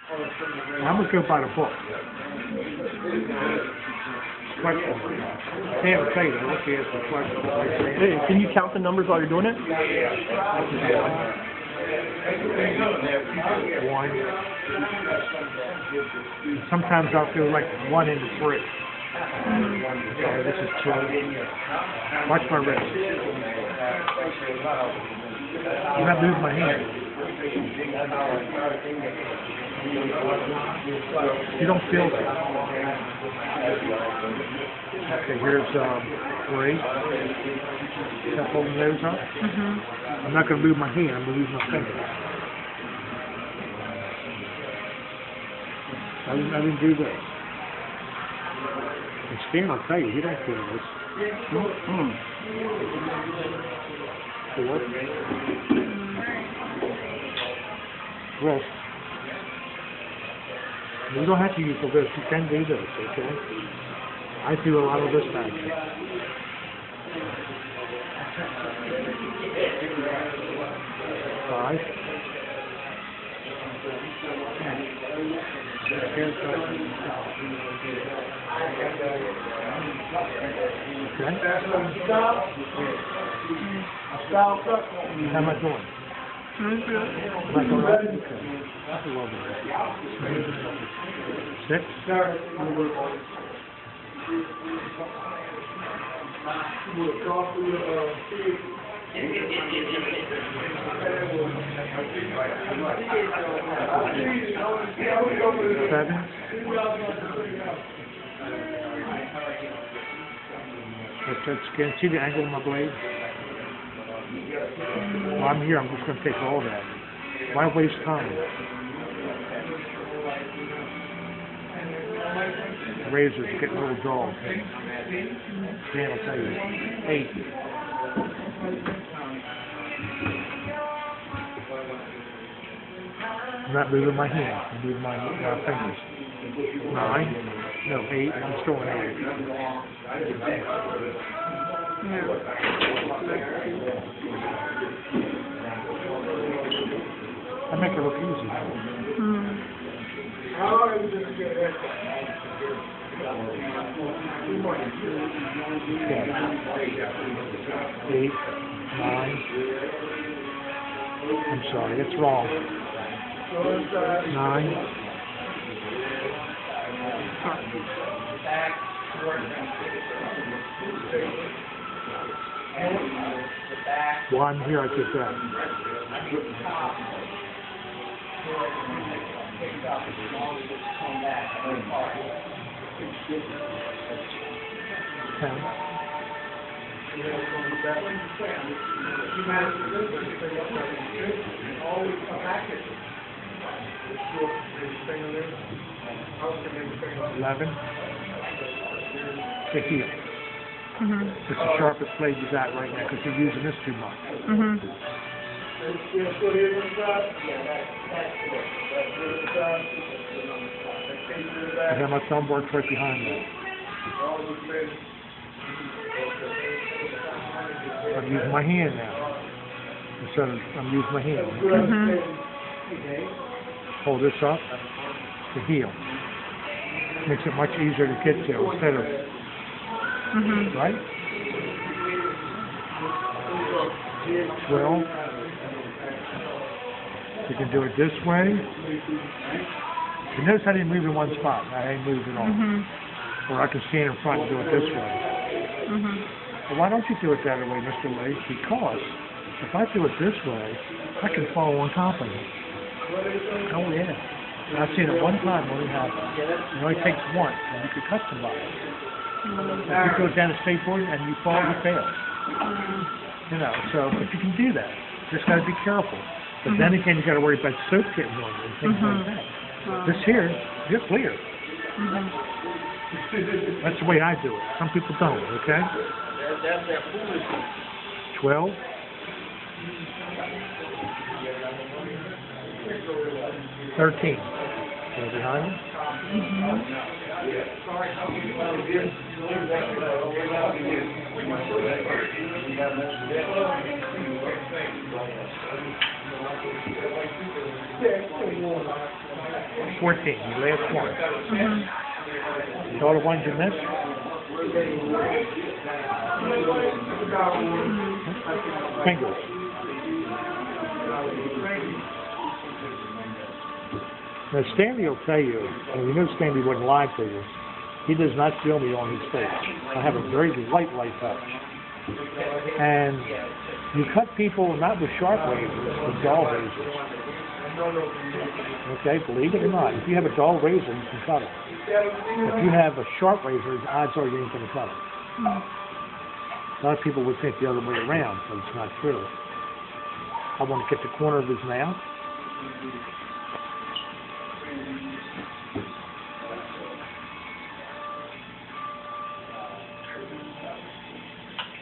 I'm going to go by the book. Flexible. Can't say that. Look at the flexible. Hey, can you count the numbers while you're doing it? 1. Sometimes I'll feel like 1 into 3. Okay, this is 2. Watch my wrist. I'm not moving my hand. You don't feel that. Okay, here's 3. Step holding those up. I'm not going to move my hand. I'm going to use my fingers. I didn't do this. And Stan will tell you, he don't feel this. 4. Wrist. You don't have to use the wrist. You can do this, okay? I do a lot of wrist action. 5. Okay. How am I doing? Am I doing right? Okay. That's a little bit. 6. 7. Can you see the angle of my blade? Well, I'm here. I'm just going to take all that. Why waste time? The razors are getting a little dull. Dan will tell you. 8. I'm not moving my hand. I'm moving my fingers. 9. No, 8. I'm still on 8. I make it look easy. 8, 9. I'm sorry, it's wrong. 9. 1, here I get that. 10. 11. The heel. It's the sharpest blade you got right now because you're using this too much. And then my thumb works right behind that. I'm using my hand now. Instead of I'm using my hand. Hold this up. The heel. Makes it much easier to get to instead of right? 12. You can do it this way. You notice I didn't move in one spot. I didn't move at all. Or I can stand in front and do it this way. Well, why don't you do it that way, Mr. Lee? Because if I do it this way, I can fall on top of it. Oh, yeah. And I've seen it one time when it happens. It only takes one, and you can cut somebody. If you go down a skateboard and you fall, you fail. You know, so if you can do that, you just got to be careful. But then again, you got to worry about soap getting on you and things like that. This here, you're clear. That's the way I do it. Some people don't, okay? 12. 13. Go behind him. 14. 14, your last one. Mhm. All the ones you missed? Fingers. Now, Stanley will tell you, and you know Stanley wouldn't lie to you, he does not feel me on his face. I have a very light touch. And you cut people not with sharp razors, with dull razors. Okay, believe it or not, if you have a dull razor, you can cut it. If you have a sharp razor, the odds are you ain't going to cut it. A lot of people would think the other way around, but it's not true. I want to get the corner of his mouth.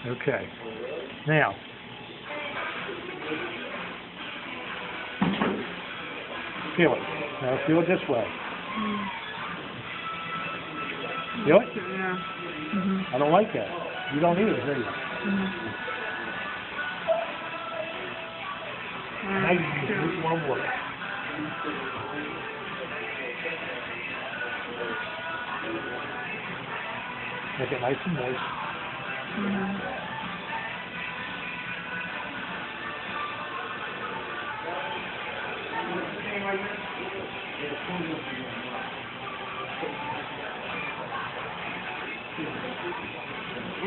Okay. Now, feel it. Now feel it this way. Feel it? Yeah. Mhm. I don't like that. You don't either, do you? Mhm. Now you can use one more. Make it nice and moist. Mhm.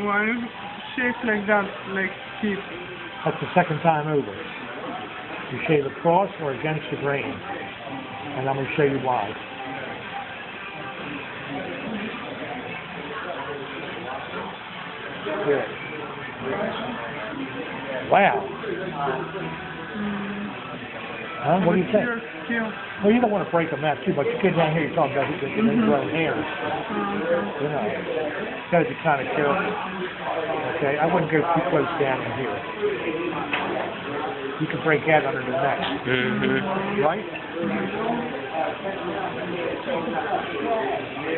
Why is it shaped like that, like keep? That's the second time over. You shave across or against the grain. And I'm going to show you why. Here. Wow. Huh? What do you think? Well, you don't want to break them out too much. You get down here, you're talking about growing hairs. You know, got to be kind of careful. Okay, I wouldn't go too close down in here. You can break out under the neck. Right?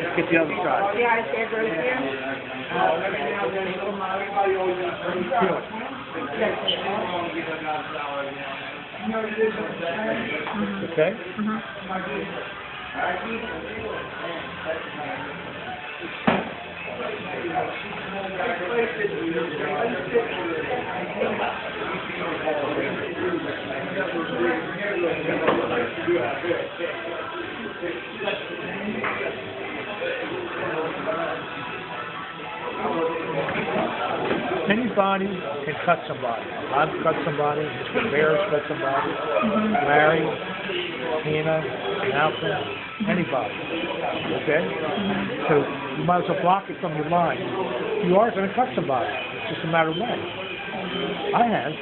Let's get the other side. Yeah, I said right here. Feel it. Okay? Anybody can cut somebody. I've cut somebody. Mr. Bears cut somebody. Larry, Tina, Malcolm, anybody. Okay? So you might as well block it from your mind. You are going to cut somebody. It's just a matter of when. I have.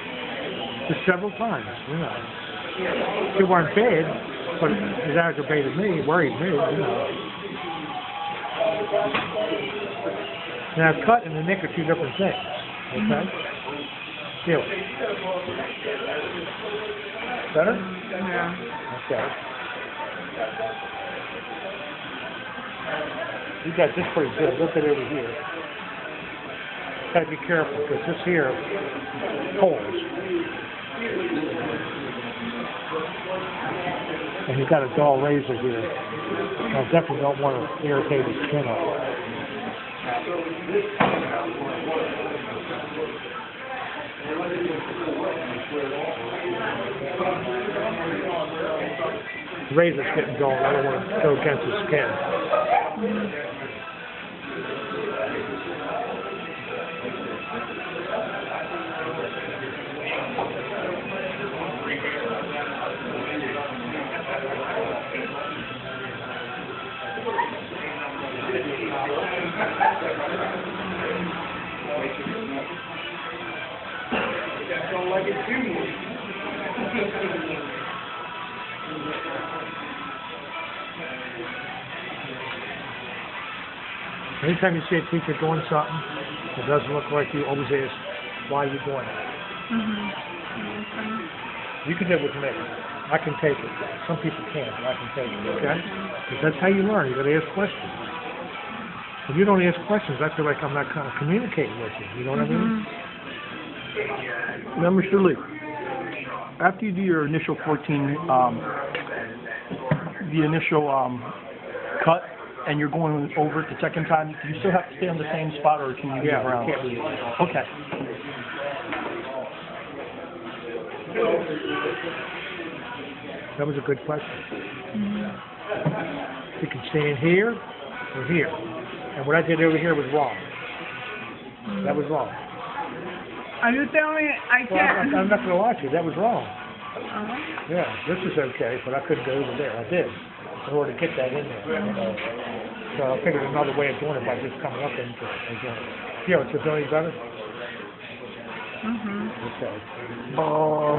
Just several times, you know. They weren't bad, but it aggravated me, worried me, you know. Now, cut and the nick are two different things. Okay? Feel it. Better? Yeah. Okay. You got this pretty good. Look at it over here. Got to be careful because this here pulls. And you've got a dull razor here. I definitely don't want to irritate his skin up. The razor's getting dull. I don't want to go against his skin. Anytime you see a teacher doing something that doesn't look like you, always ask, why are you doing it? You can do it with me. I can take it. Some people can't, but I can take it, okay? Because that's how you learn. You got to ask questions. If you don't ask questions, I feel like I'm not kind of communicating with you. You know what I mean? Now, Mr. Lee, after you do your initial 14 the initial cut and you're going over it the second time, do you still have to stay on the same spot, or can you move around? Can't move. Okay. That was a good question. You can stand here or here. And what I did over here was wrong. That was wrong. Are you telling me I Well, can't? I'm not going to lie to you. That was wrong. Uh-huh. Yeah, this is okay, but I couldn't go over there. I did, in order to get that in there. So I figured another way of doing it by just coming up into it. Again. Yeah, it's feeling better? Okay. Oh.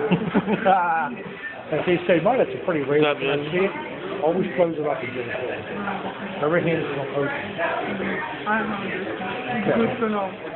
As they say, mine, that's a pretty raised. See it? Always close it up and get it closed. Every hand is open. I know this. Good to know.